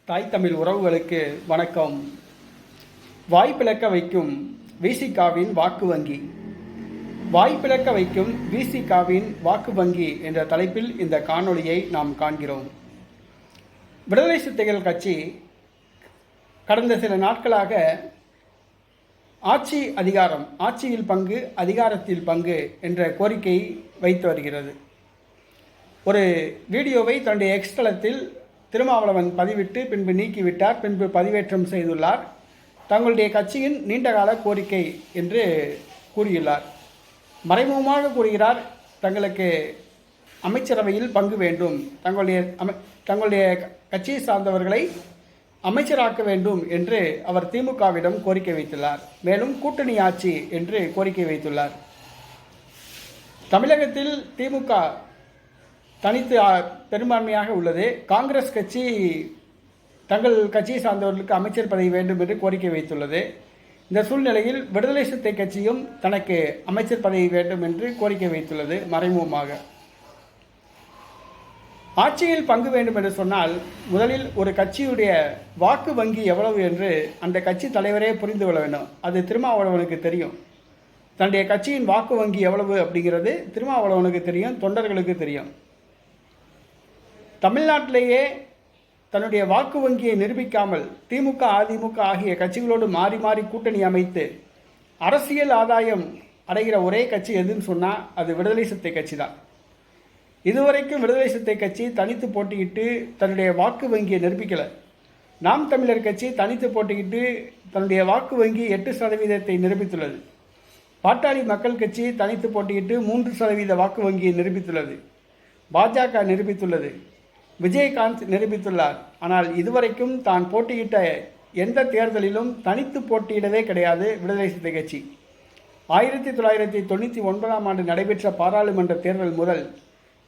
தாய் தமிழ் உறவுகளுக்கு வணக்கம். வாய்ப்பிழக்க வைக்கும் விசிகாவின் வாக்கு வங்கி. வாய்ப்பிழக்க வைக்கும் விசிகாவின் வாக்கு வங்கி என்ற தலைப்பில் இந்த காணொளியை நாம் காண்கிறோம். விடுதலை சிறுத்தைகள் கட்சி கடந்த சில நாட்களாக ஆட்சி அதிகாரம், ஆட்சியில் பங்கு, அதிகாரத்தில் பங்கு என்ற கோரிக்கை வைத்து வருகிறது. ஒரு வீடியோவை தன்னுடைய எக்ஸ் தளத்தில் திருமாவளவன் பதிவிட்டு பின்பு நீக்கிவிட்டார். பின்பு பதிவேற்றம் செய்துள்ளார். தங்களுடைய கட்சியின் நீண்டகால கோரிக்கை என்று கூறியுள்ளார். மறைமுகமாக கூறுகிறார், தங்களுக்கு அமைச்சரவையில் பங்கு வேண்டும், தங்களுடைய கட்சியை சார்ந்தவர்களை அமைச்சராக்க வேண்டும் என்று அவர் திமுகவிடம் கோரிக்கை வைத்துள்ளார். மேலும் கூட்டணி ஆட்சி என்று கோரிக்கை வைத்துள்ளார். தமிழகத்தில் திமுக தனித்து பெரும்பான்மையாக உள்ளது. காங்கிரஸ் கட்சி தங்கள் கட்சியை சார்ந்தவர்களுக்கு அமைச்சர் பதவி வேண்டும் என்று கோரிக்கை வைத்துள்ளது. இந்த சூழ்நிலையில் விடுதலை சிறுத்தை கட்சியும் தனக்கு அமைச்சர் பதவி வேண்டும் என்று கோரிக்கை வைத்துள்ளது. மறைமுகமாக ஆட்சியில் பங்கு வேண்டும் என்று சொன்னால் முதலில் ஒரு கட்சியுடைய வாக்கு வங்கி எவ்வளவு என்று அந்த கட்சி தலைவரே புரிந்து கொள்ள வேண்டும். அது திருமாவளவனுக்கு தெரியும். தன்னுடைய கட்சியின் வாக்கு வங்கி எவ்வளவு அப்படிங்கிறது திருமாவளவனுக்கு தெரியும், தொண்டர்களுக்கு தெரியும். தமிழ்நாட்டிலேயே தன்னுடைய வாக்கு வங்கியை நிரூபிக்காமல் திமுக, அதிமுக ஆகிய கட்சிகளோடு மாறி மாறி கூட்டணி அமைத்து அரசியல் ஆதாயம் அடைகிற ஒரே கட்சி எதுன்னு சொன்னால் அது விடுதலை சிறுத்தை கட்சி தான். இதுவரைக்கும் விடுதலை சிறுத்தை கட்சி தனித்து போட்டியிட்டு தன்னுடைய வாக்கு வங்கியை நிரூபிக்கலை. நாம் தமிழர் கட்சி தனித்து போட்டியிட்டு தன்னுடைய வாக்கு வங்கி 8% நிரூபித்துள்ளது. பாட்டாளி மக்கள் கட்சி தனித்து போட்டியிட்டு 3% வாக்கு வங்கியை நிரூபித்துள்ளது. பாஜக நிரூபித்துள்ளது. விஜயகாந்த் நிரூபித்துள்ளார். ஆனால் இதுவரைக்கும் தான் போட்டியிட்ட எந்த தேர்தலிலும் தனித்து போட்டியிடவே கிடையாது விடுதலை சிறுத்தை கட்சி. 1999 ஆண்டு நடைபெற்ற பாராளுமன்ற தேர்தல் முதல்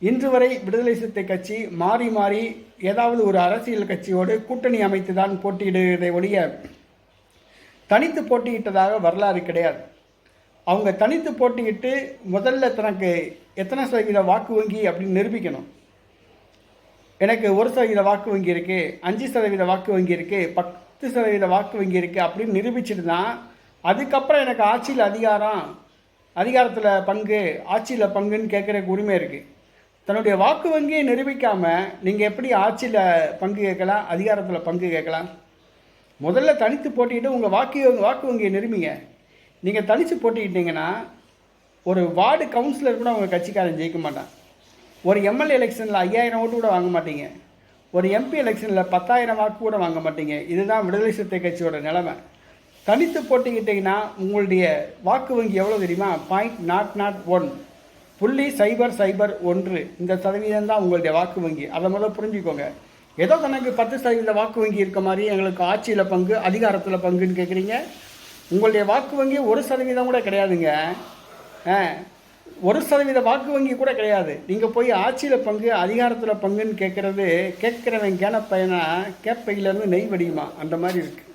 இன்று வரை விடுதலை சிறுத்தை கட்சி மாறி மாறி ஏதாவது ஒரு அரசியல் கட்சியோடு கூட்டணி அமைத்து தான் போட்டியிடுவதை ஒழிய தனித்து போட்டியிட்டதாக வரலாறு கிடையாது. அவங்க தனித்து போட்டியிட்டு முதல்ல தனக்கு எத்தனை சதவீத வாக்கு வங்கி அப்படின்னு நிரூபிக்கணும். எனக்கு 1% வாக்கு வங்கி இருக்குது, 5% வாக்கு வங்கி இருக்குது, 10% வாக்கு வங்கி இருக்குது அப்படின்னு நிரூபிச்சுட்டு தான் அதுக்கப்புறம் எனக்கு ஆட்சியில் அதிகாரத்தில் பங்கு, ஆட்சியில் பங்குன்னு கேட்குறக்கு உரிமை இருக்குது. தன்னுடைய வாக்கு வங்கியை நிரூபிக்காமல் நீங்கள் எப்படி ஆட்சியில் பங்கு கேட்கலாம், அதிகாரத்தில் பங்கு கேட்கலாம்? முதல்ல தனித்து போட்டிக்கிட்டு உங்கள் வாக்கு வங்கியை நிரூபிங்க. நீங்கள் தனித்து போட்டிக்கிட்டீங்கன்னா ஒரு வார்டு கவுன்சிலர் கூட உங்கள் கட்சிக்காரன் ஜெயிக்க மாட்டான். ஒரு எம்எல்ஏ எலெக்ஷனில் 5000 ஓட்டு கூட வாங்க மாட்டீங்க. ஒரு எம்பி எலெக்ஷனில் 10,000 வாக்கு கூட வாங்க மாட்டீங்க. இதுதான் விடுதலை சிறுத்தை கட்சியோட நிலைமை. தனித்து போட்டிக்கிட்டிங்கன்னா உங்களுடைய வாக்கு வங்கி எவ்வளோ தெரியுமா? 0.001 இந்த சதவீதம் தான் உங்களுடைய வாக்கு வங்கி. அதை முதல்ல புரிஞ்சுக்கோங்க. ஏதோ தனக்கு 10% வாக்கு வங்கி இருக்க மாதிரி எங்களுக்கு ஆட்சியில் பங்கு, அதிகாரத்தில் பங்குன்னு கேட்குறீங்க. உங்களுடைய வாக்கு வங்கி 1% கூட கிடையாதுங்க. 1% வாக்கு வங்கி கூட கிடையாது. நீங்கள் போய் ஆட்சியில் பங்கு, அதிகாரத்தில் பங்குன்னு கேட்குறவன் கேன பையனா கேப்பையிலேருந்து நெய் வடியுமா அந்த மாதிரி இருக்குது.